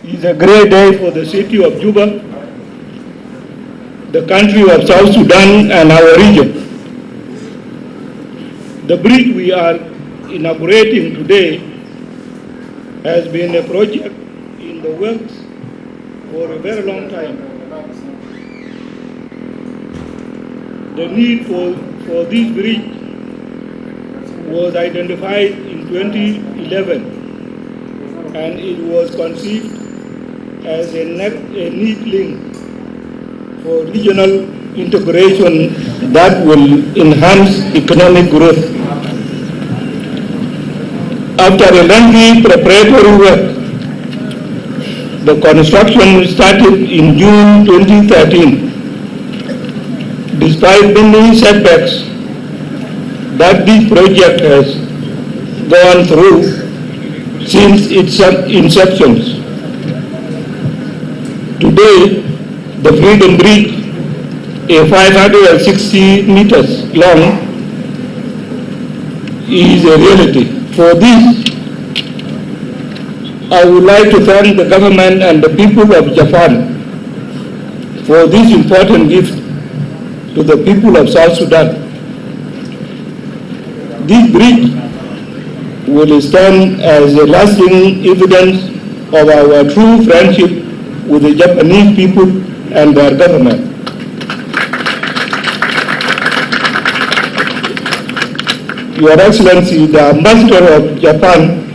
It's a great day for the city of Juba, the country of South Sudan, and our region. The bridge we are inaugurating today has been a project in the works for a very long time. The need for this bridge was identified in 2011, and it was conceived as a neat link for regional integration that will enhance economic growth. After a lengthy preparatory work, the construction started in June 2013. Despite many setbacks that this project has gone through since its inception, today the Freedom Bridge, a 560 meters long, is a reality. For this, I would like to thank the government and the people of Japan for this important gift to the people of South Sudan. This bridge will stand as a lasting evidence of our true friendship with the Japanese people and their government. Your Excellency, the Ambassador of Japan,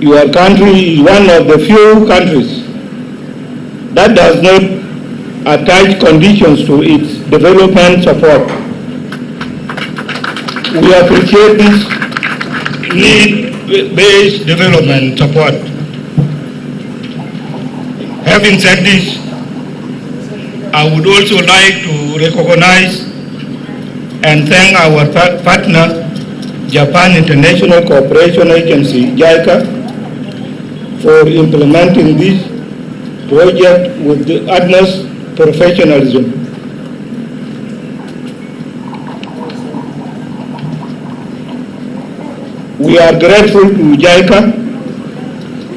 your country is one of the few countries that does not attach conditions to its development support. We appreciate this need-based development support. Having said this, I would also like to recognize and thank our partner, Japan International Cooperation Agency, JICA, for implementing this project with the utmost professionalism. We are grateful to JICA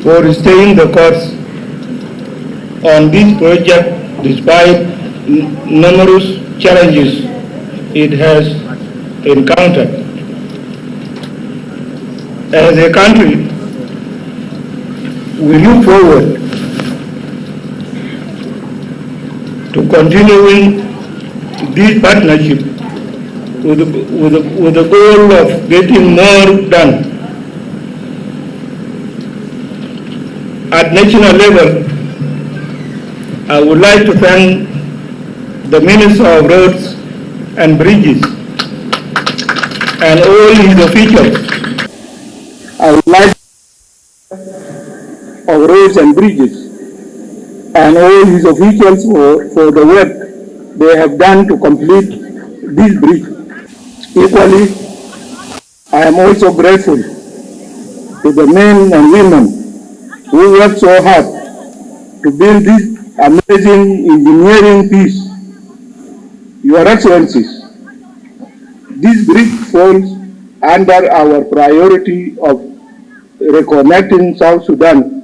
for staying the course on this project despite numerous challenges it has encountered. As a country, we look forward to continuing this partnership with the goal of getting more done. At national level, I would like to thank the Minister of Roads and Bridges and all his officials. I would like of Roads and Bridges and all his officials for the work they have done to complete this bridge. Equally, I am also grateful to the men and women who worked so hard to build this amazing engineering piece. Your Excellencies, this bridge falls under our priority of reconnecting South Sudan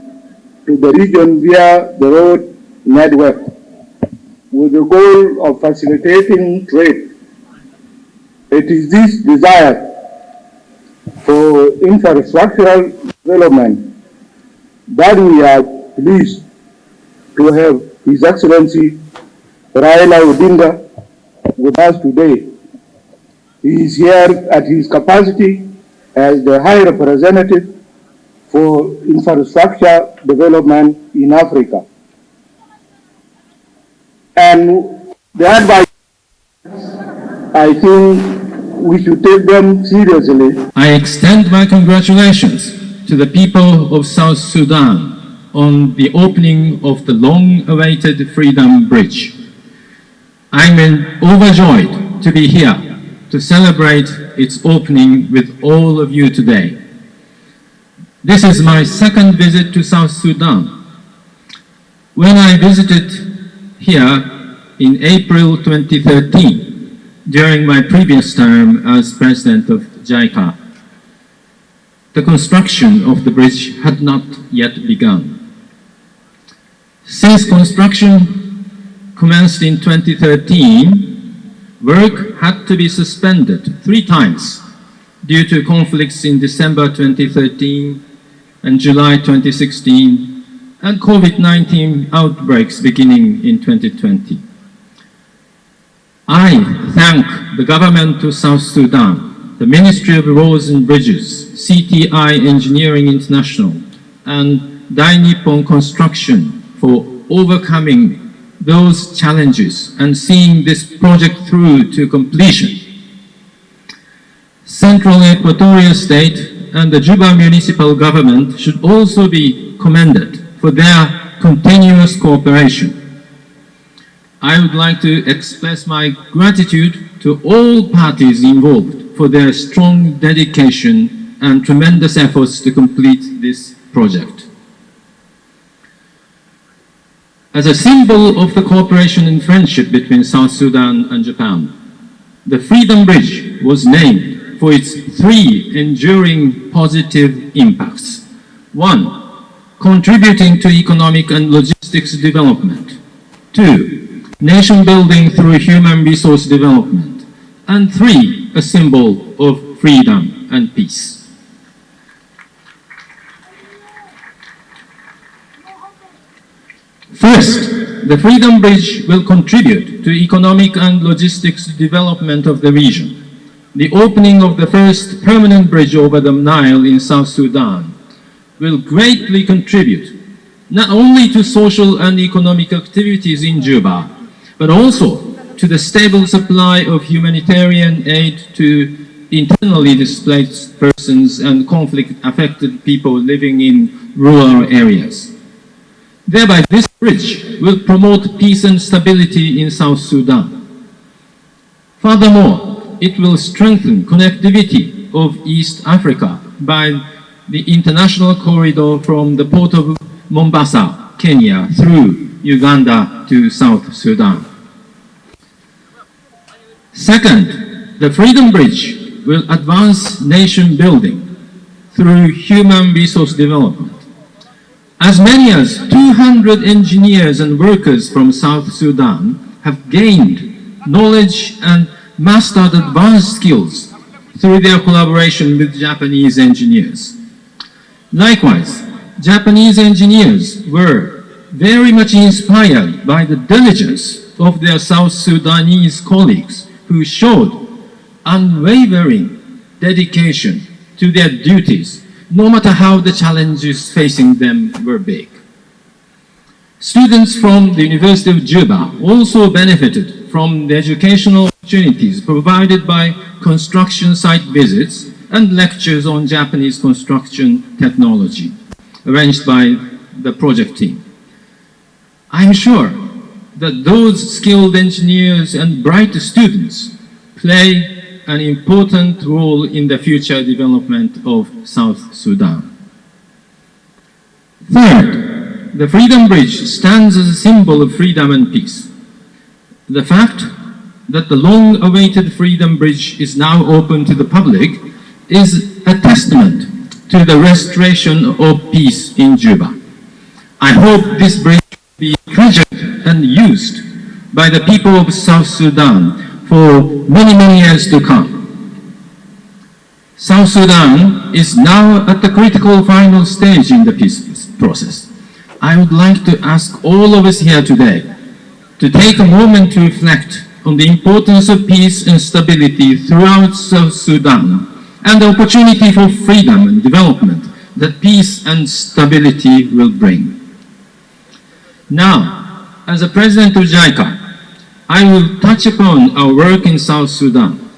to the region via the road network, with the goal of facilitating trade. It is this desire for infrastructural development that we are pleased to have His Excellency Raila Odinga with us today. He is here at his capacity as the High Representative for Infrastructure Development in Africa. And the advice, I think we should take them seriously. I extend my congratulations to the people of South Sudan on the opening of the long-awaited Freedom Bridge. I'm overjoyed to be here to celebrate its opening with all of you today. This is my second visit to South Sudan. When I visited here in April 2013, during my previous term as president of JICA, the construction of the bridge had not yet begun. Since construction commenced in 2013, work had to be suspended 3 times due to conflicts in December 2013 and July 2016, and COVID-19 outbreaks beginning in 2020. I thank the government of South Sudan, the Ministry of Roads and Bridges, CTI Engineering International, and Dai Nippon Construction for overcoming those challenges and seeing this project through to completion. Central Equatorial State and the Juba Municipal Government should also be commended for their continuous cooperation. I would like to express my gratitude to all parties involved for their strong dedication and tremendous efforts to complete this project. As a symbol of the cooperation and friendship between South Sudan and Japan, the Freedom Bridge was named for its 3 enduring positive impacts. 1, contributing to economic and logistics development. 2, nation building through human resource development. And 3, a symbol of freedom and peace. First, the Freedom Bridge will contribute to economic and logistics development of the region. The opening of the first permanent bridge over the Nile in South Sudan will greatly contribute not only to social and economic activities in Juba, but also to the stable supply of humanitarian aid to internally displaced persons and conflict-affected people living in rural areas. Thereby, this bridge will promote peace and stability in South Sudan. Furthermore, it will strengthen connectivity of East Africa by the international corridor from the port of Mombasa, Kenya, through Uganda to South Sudan. Second, the Freedom Bridge will advance nation building through human resource development. As many as 200 engineers and workers from South Sudan have gained knowledge and mastered advanced skills through their collaboration with Japanese engineers. Likewise, Japanese engineers were very much inspired by the diligence of their South Sudanese colleagues who showed unwavering dedication to their duties, no matter how the challenges facing them were big. Students from the University of Juba also benefited from the educational opportunities provided by construction site visits and lectures on Japanese construction technology arranged by the project team. I'm sure that those skilled engineers and bright students play an important role in the future development of South Sudan. Third, the Freedom Bridge stands as a symbol of freedom and peace. The fact that the long-awaited Freedom Bridge is now open to the public is a testament to the restoration of peace in Juba. I hope this bridge will be treasured and used by the people of South Sudan for many, many years to come. South Sudan is now at the critical final stage in the peace process. I would like to ask all of us here today to take a moment to reflect on the importance of peace and stability throughout South Sudan and the opportunity for freedom and development that peace and stability will bring. Now, as a president of JICA, I will touch upon our work in South Sudan.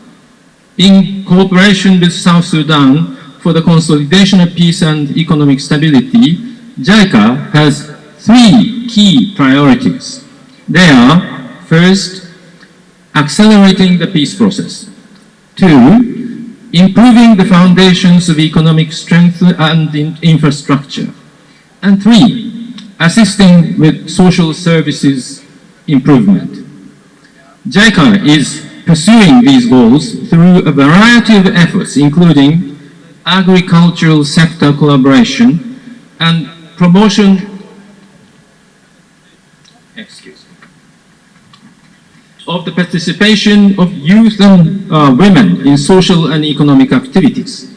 In cooperation with South Sudan for the consolidation of peace and economic stability, JICA has 3 key priorities. They are, first, accelerating the peace process. 2, improving the foundations of economic strength and infrastructure. And 3, assisting with social services improvement. JICA is pursuing these goals through a variety of efforts, including agricultural sector collaboration and promotion of the participation of youth and women in social and economic activities.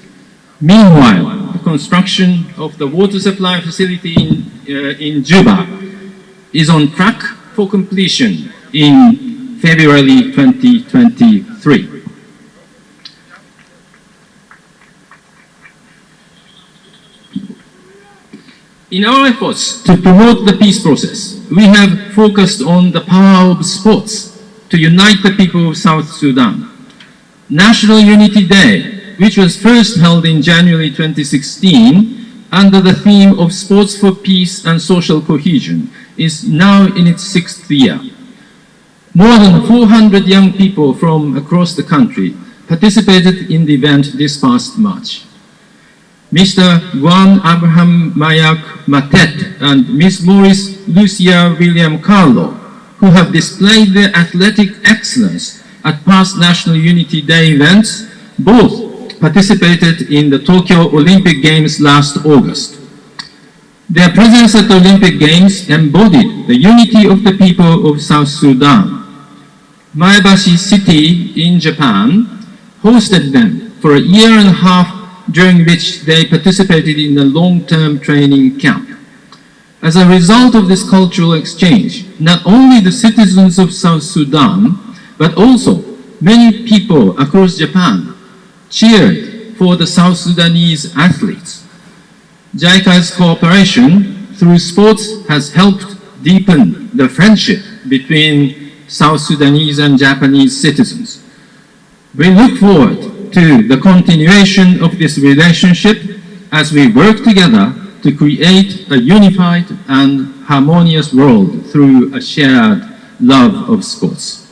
Meanwhile, the construction of the water supply facility in Juba is on track for completion in February 2023. In our efforts to promote the peace process, we have focused on the power of sports to unite the people of South Sudan. National Unity Day, which was first held in January 2016 under the theme of Sports for Peace and Social Cohesion, is now in its 6th year. More than 400 young people from across the country participated in the event this past March. Mr. Juan Abraham Mayak Matet and Ms. Maurice Lucia William Carlo, who have displayed their athletic excellence at past National Unity Day events, both participated in the Tokyo Olympic Games last August. Their presence at the Olympic Games embodied the unity of the people of South Sudan. Maebashi City in Japan hosted them for a year and a half, during which they participated in a long-term training camp. As a result of this cultural exchange, not only the citizens of South Sudan, but also many people across Japan cheered for the South Sudanese athletes. JICA's cooperation through sports has helped deepen the friendship between South Sudanese and Japanese citizens. We look forward to the continuation of this relationship as we work together to create a unified and harmonious world through a shared love of sports.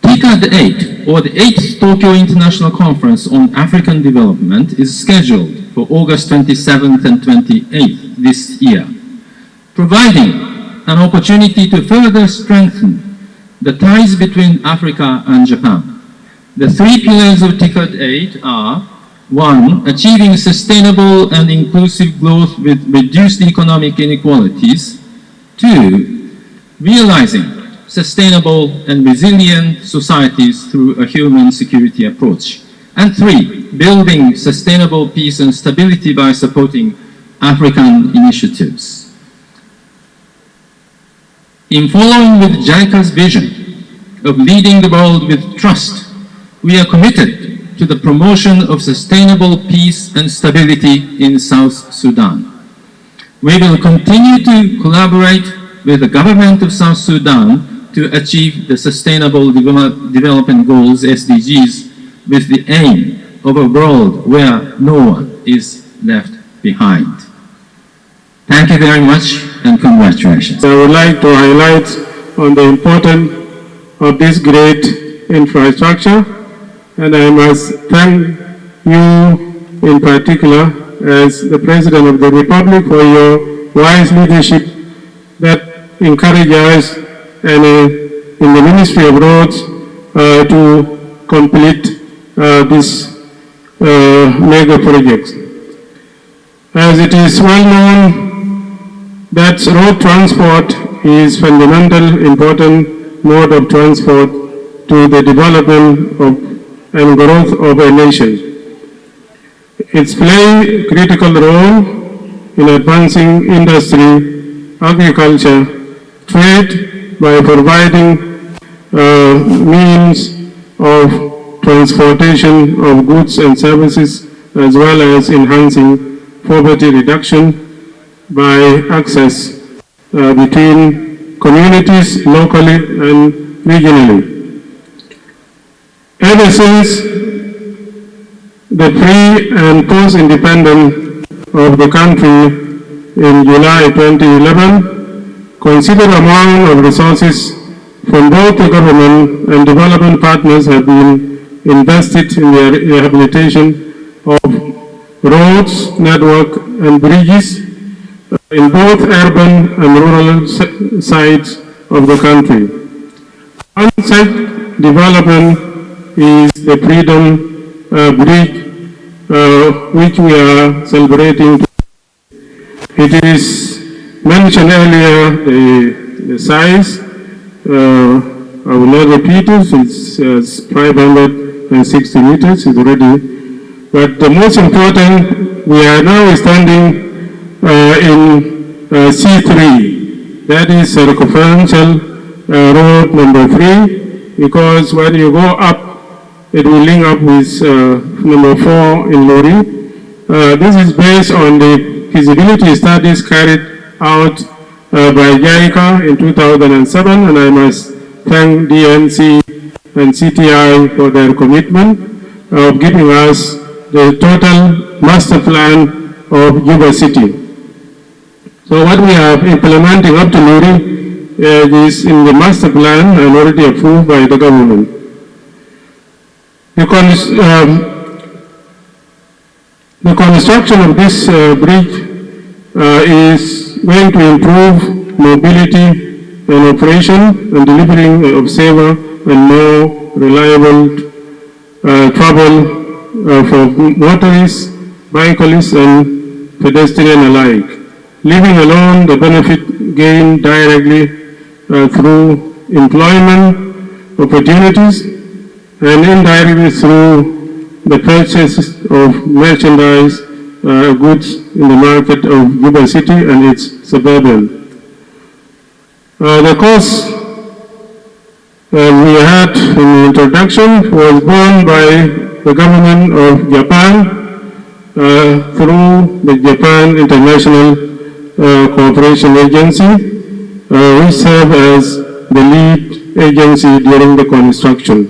TICAD 8, or the 8th Tokyo International Conference on African Development, is scheduled for August 27th and 28th this year, providing an opportunity to further strengthen the ties between Africa and Japan. The 3 pillars of TICAD 8 are: 1. Achieving sustainable and inclusive growth with reduced economic inequalities. 2. Realizing sustainable and resilient societies through a human security approach. And 3. Building sustainable peace and stability by supporting African initiatives. In following with JICA's vision of leading the world with trust, we are committed to the promotion of sustainable peace and stability in South Sudan. We will continue to collaborate with the government of South Sudan to achieve the Sustainable Development Goals, SDGs, with the aim of a world where no one is left behind. Thank you very much and congratulations. I would like to highlight on the importance of this great infrastructure, and I must thank you in particular as the President of the Republic for your wise leadership that encourages us and in the Ministry of Roads to complete this mega project. As it is well known that road transport is fundamental important mode of transport to the development of and growth of a nation. It's play a critical role in advancing industry, agriculture, trade by providing means of transportation of goods and services, as well as enhancing poverty reduction by access between communities locally and regionally. Ever since the pre- and post-independence of the country in July 2011, considerable amount of resources from both the government and development partners have been invested in the rehabilitation of roads, network, and bridges in both urban and rural sides of the country. One such development is the Freedom Bridge, which we are celebrating. It is mentioned earlier the size I will not repeat it. It's 560 meters. It's already. But the most important, we are now standing in C3. That is circumferential road number 3, because when you go up, it will link up with number 4 in Lori. This is based on the feasibility studies carried out by JICA in 2007, and I must thank DNC and CTI for their commitment of giving us the total master plan of Juba City. So what we are implementing up to Lori is in the master plan and already approved by the government. The construction of this bridge is going to improve mobility and operation and delivering of safer and more reliable travel for motorists, bicyclists, and pedestrians alike, leaving alone the benefit gained directly through employment opportunities and indirectly through the purchase of merchandise goods in the market of Juba City and its suburban. The cost we had in the introduction was borne by the government of Japan through the Japan International Cooperation Agency, which served as the lead agency during the construction.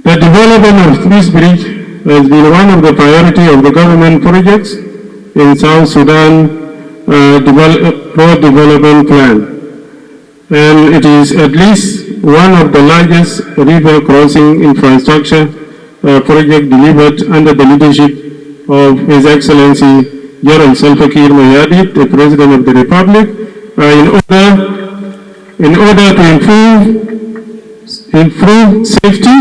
The development of this bridge has been one of the priority of the government projects in South Sudan Road Development Plan, and it is at least one of the largest river crossing infrastructure project delivered under the leadership of His Excellency General Salva Kiir Mayardit, the President of the Republic, in order to improve safety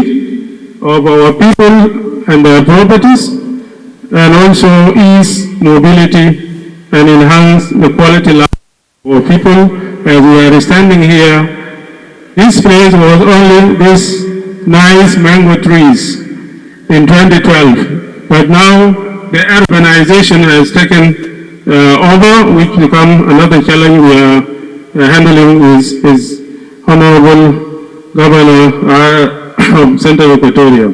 of our people and their properties, and also ease mobility and enhance the quality of life of our people. As we are standing here, this place was only these nice mango trees in 2012, but now the urbanization has taken over, which become another challenge we are handling with His Honorable Governor of Central Equatoria.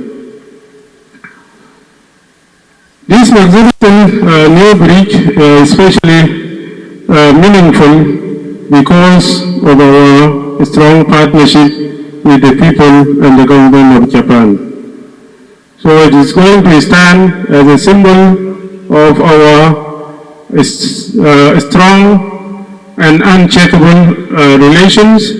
This magnificent new bridge is especially meaningful because of our strong partnership with the people and the government of Japan. So it is going to stand as a symbol of our strong and uncheckable relations,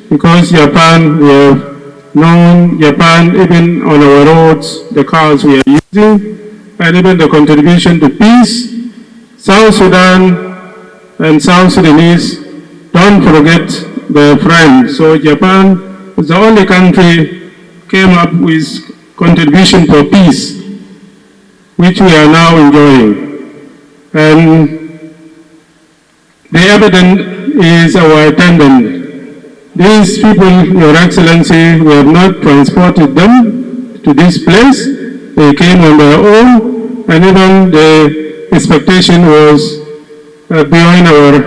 because Japan, we have known Japan even on our roads, the cars we are using, and even the contribution to peace. South Sudan and South Sudanese don't forget their friends. So Japan is the only country came up with contribution for peace, which we are now enjoying. And the evidence is our attendance. These people, Your Excellency, we have not transported them to this place. They came on their own, and even the expectation was beyond our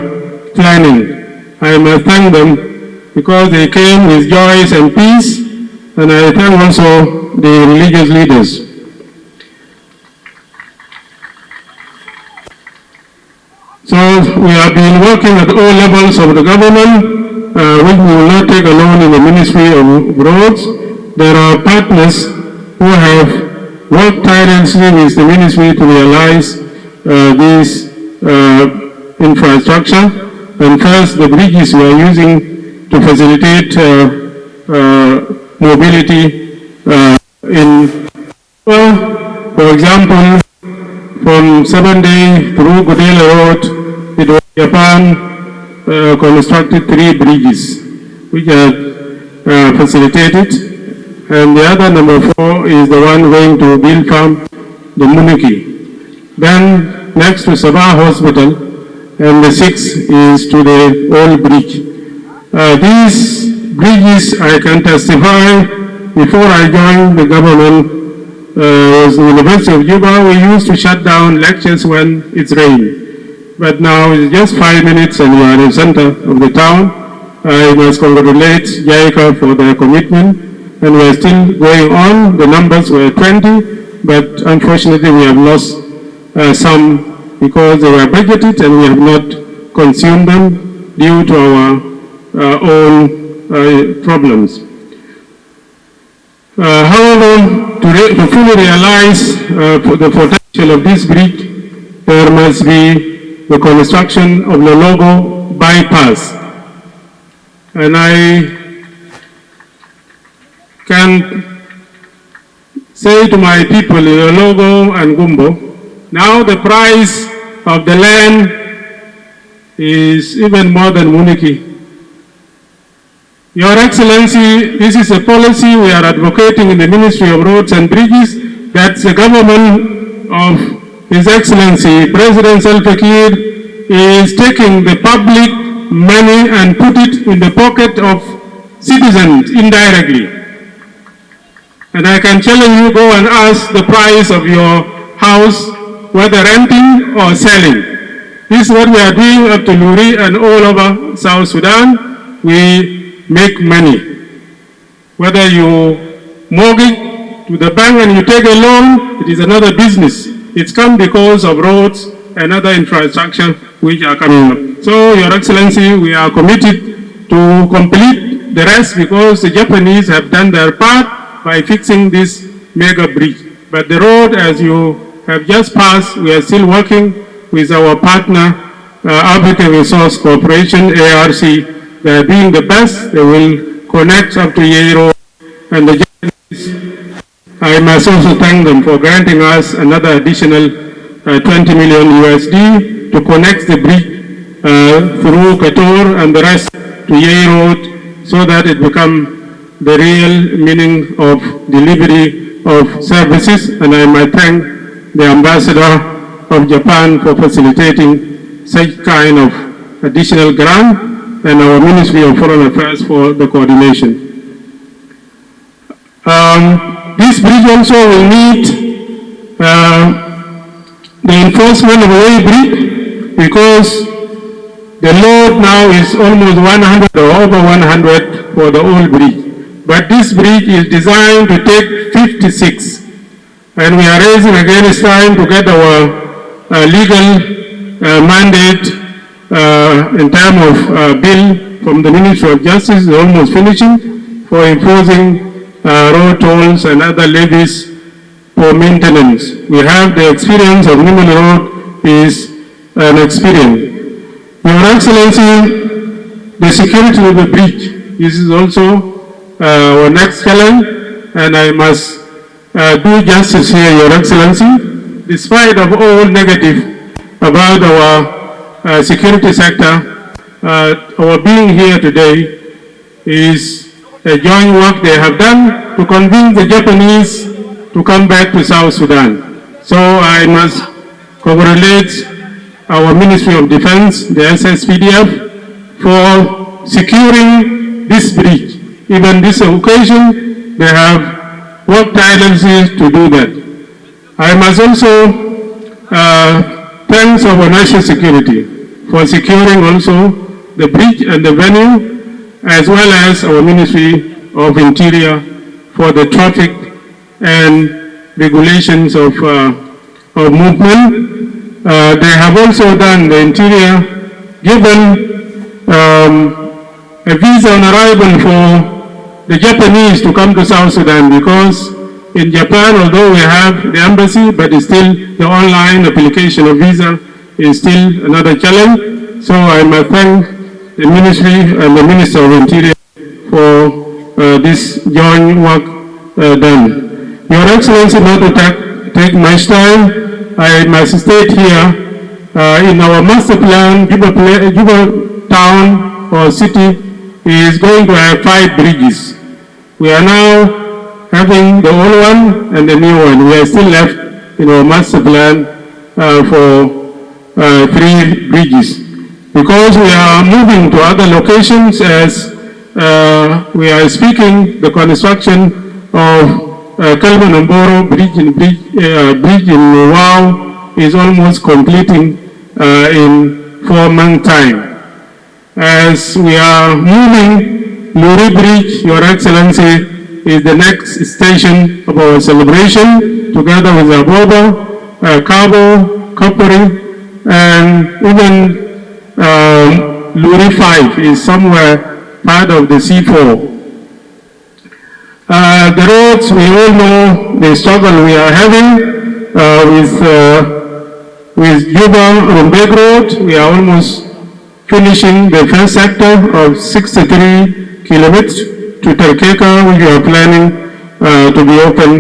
planning. I must thank them because they came with joy and peace, and I thank also the religious leaders. So we have been working at all levels of the government, which we will not take alone in the Ministry of Roads. There are partners who have worked tirelessly with the ministry to realize this infrastructure. And first, the bridges we are using to facilitate mobility for example, from 7-day through Godela Road, it was Japan constructed 3 bridges, which are facilitated. And the other, number 4, is the one going to Bill Farm, the Muniki. Then next to Sabah Hospital, and the 6th is to the old bridge. These bridges, I can testify, before I joined the government, was the University of Juba, we used to shut down lectures when it's rain. But now it's just 5 minutes and we are in the center of the town. I must congratulate JICA for their commitment, and we are still going on. The numbers were 20, but unfortunately we have lost some because they were budgeted and we have not consumed them due to our own problems. However, to fully realize the potential of this bridge, there must be the construction of the Logo bypass. And I can say to my people in Logo and Gumbo, now the price of the land is even more than Muniki. Your Excellency, this is a policy we are advocating in the Ministry of Roads and Bridges, that the government of His Excellency, President Salva Kiir, is taking the public money and put it in the pocket of citizens indirectly. And I can challenge you, go and ask the price of your house, whether renting or selling. This is what we are doing up to Luri and all over South Sudan. We make money. Whether you mortgage to the bank and you take a loan, it is another business. It's come because of roads and other infrastructure which are coming up. So, Your Excellency, we are committed to complete the rest because the Japanese have done their part by fixing this mega bridge. But the road, as you have just passed, we are still working with our partner, African Resource Corporation, ARC. They are doing the best. They will connect up to Yero and the Japanese. I must also thank them for granting us another additional 20 million USD to connect the bridge through Kator and the rest to Yei Road, so that it become the real meaning of delivery of services. And I might thank the Ambassador of Japan for facilitating such kind of additional grant, and our Ministry of Foreign Affairs for the coordination. This bridge also will need the enforcement of Way Bridge, because the load now is almost 100 or over 100 for the old bridge. But this bridge is designed to take 56. And we are raising again, it's time to get our legal mandate in terms of bill from the Ministry of Justice, is almost finishing, for enforcing road tolls and other levies for maintenance. We have the experience of Nimel Road is an experience. Your Excellency, the security of the bridge, this is also our next challenge, and I must do justice here, Your Excellency. Despite of all negative about our security sector, our being here today is a joint work they have done to convince the Japanese to come back to South Sudan. So I must congratulate our Ministry of Defense, the SSPDF, for securing this bridge. Even this occasion, they have worked tirelessly to do that. I must also thank our national security for securing also the bridge and the venue, as well as our Ministry of Interior for the traffic and regulations of movement. They have also done the Interior, given a visa on arrival for the Japanese to come to South Sudan, because in Japan, although we have the embassy, but it's still the online application of visa is still another challenge. So I must thank the Ministry and the Minister of Interior for this joint work done. Your Excellency, not to take much time, I must state here, in our master plan, Juba town or city is going to have 5 bridges. We are now having the old one and the new one. We are still left in our master plan for 3 bridges. because we are moving to other locations as we are speaking the construction of Kalman-Omboro bridge in Wow is almost completing in 4 months' time. As we are moving, Luri Bridge, Your Excellency, is the next station of our celebration, together with Abobo, Cabo, Kapuri, and even Luri 5 is somewhere part of the C4. The roads, we all know the struggle we are having with Juba-Rumbek Road. We are almost finishing the first sector of 63 kilometers to Terkeka, which we are planning to be open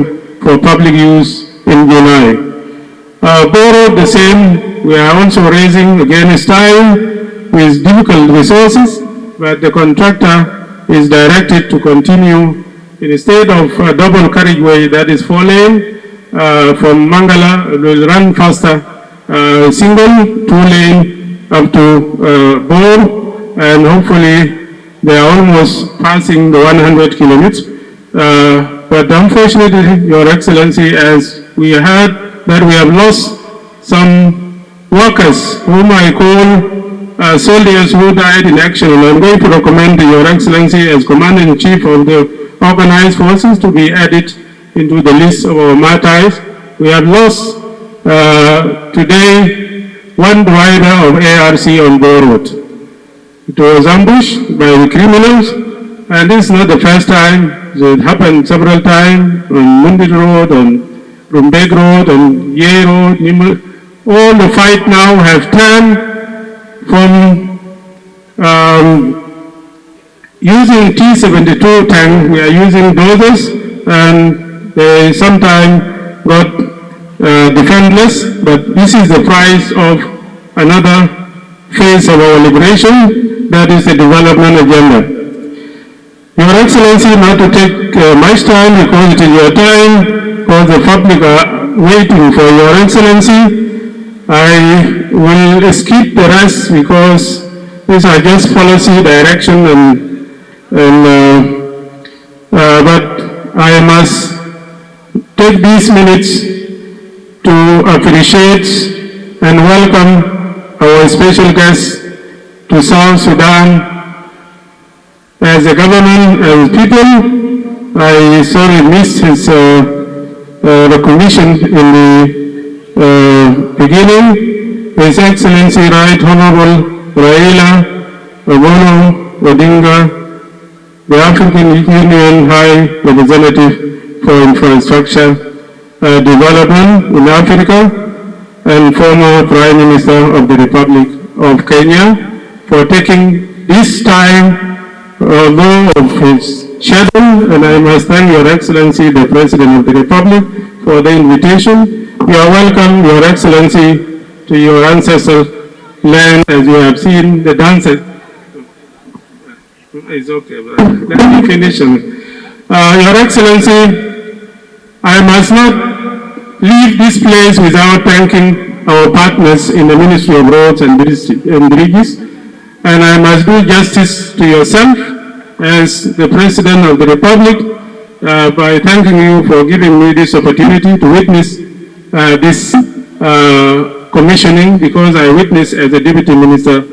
for public use in July. Boro, the same, we are also raising against time with difficult resources, but the contractor is directed to continue instead of a double carriageway that is 4 lane from Mangala, will run faster, single 2 lane up to Boro, and hopefully they are almost passing the 100 kilometers. But unfortunately, Your Excellency, as we heard that we have lost some workers whom I call soldiers who died in action, and I'm going to recommend Your Excellency as Commander-in-Chief of the Organized Forces to be added into the list of our martyrs. We have lost today 1 driver of ARC on Boro Road. It was ambushed by the criminals, and this is not the first time. It happened several times on Mundit Road, on Rumbek Road, on Ye Road. All the fight now have turned from using T-72 tank, we are using dozers, and they sometimes got defenseless, but this is the price of another phase of our liberation. That is the development agenda. Your Excellency, not to take much time because it is your time, because the public are waiting for Your Excellency. I will skip the rest because these are just policy direction but I must take these minutes to appreciate and welcome our special guest to South Sudan. As a government and people, I sorry missed his recognition in the beginning. His Excellency Right Honorable Raila Amolo Odinga, the African Union High Representative for Infrastructure Development in Africa and former Prime Minister of the Republic of Kenya, for taking this time although of his schedule, and I must thank Your Excellency, the President of the Republic, for the invitation. You are welcome, Your Excellency, to your ancestral land, as you have seen the dances. It's okay, but let me finish. Your Excellency, I must not leave this place without thanking our partners in the Ministry of Roads and Bridges, and I must do justice to yourself as the President of the Republic by thanking you for giving me this opportunity to witness this commissioning, because I witnessed as a Deputy Minister